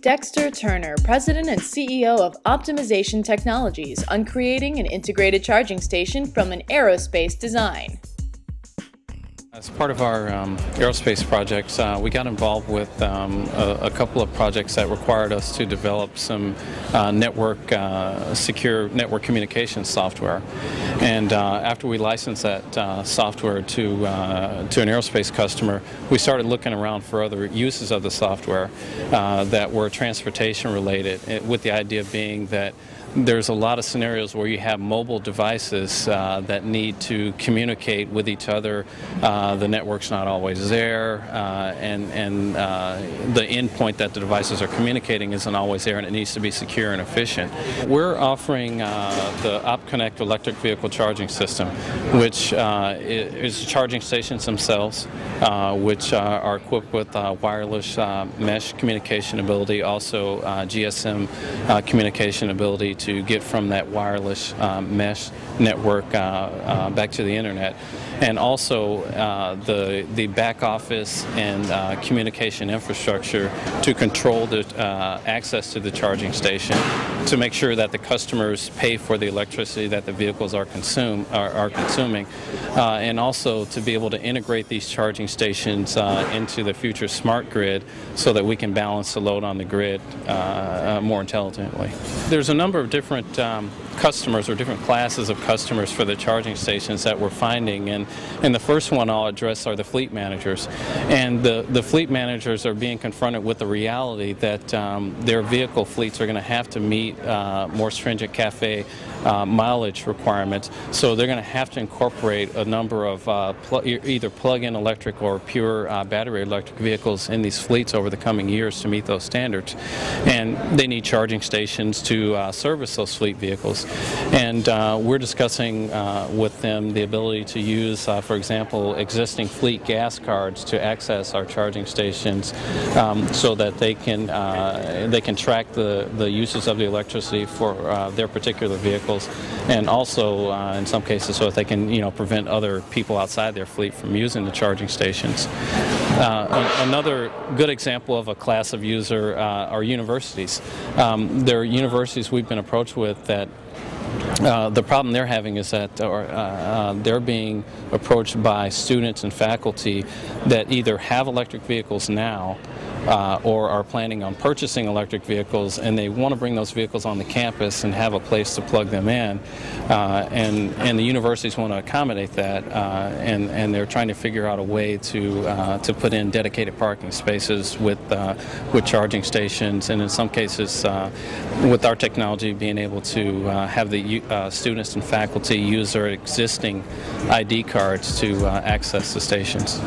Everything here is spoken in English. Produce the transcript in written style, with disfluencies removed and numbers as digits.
with Dexter Turner, President and CEO of Optimization Technologies, on creating an integrated charging station from an aerospace design. As part of our aerospace projects, we got involved with a couple of projects that required us to develop some secure network communication software. And after we licensed that software to an aerospace customer, we started looking around for other uses of the software that were transportation related, with the idea being that there's a lot of scenarios where you have mobile devices that need to communicate with each other. The network's not always there, and the endpoint that the devices are communicating isn't always there, and it needs to be secure and efficient. We're offering the OpConnect electric vehicle charging system, which is charging stations themselves, which are equipped with wireless mesh communication ability, also GSM communication ability to get from that wireless mesh network back to the internet, and also the back office and communication infrastructure to control the access to the charging station, to make sure that the customers pay for the electricity that the vehicles are consuming, and also to be able to integrate these charging stations into the future smart grid so that we can balance the load on the grid more intelligently. There's a number of different customers or different classes of customers for the charging stations that we're finding, and the first one I'll address are the fleet managers. And the fleet managers are being confronted with the reality that their vehicle fleets are going to have to meet more stringent CAFE mileage requirements, so they're going to have to incorporate a number of either plug-in electric or pure battery electric vehicles in these fleets over the coming years to meet those standards. And they need charging stations to service those fleet vehicles. And we're discussing with them the ability to use, for example, existing fleet gas cards to access our charging stations, so that they can track the uses of the electricity for their particular vehicles, and also in some cases so that they can prevent other people outside their fleet from using the charging stations. Another good example of a class of user are universities. There are universities we've been approached with that the problem they're having is that they're being approached by students and faculty that either have electric vehicles now or are planning on purchasing electric vehicles, and they want to bring those vehicles on the campus and have a place to plug them in, and the universities want to accommodate that, and they're trying to figure out a way to put in dedicated parking spaces with charging stations, and in some cases with our technology being able to have the students and faculty use their existing ID cards to access the stations.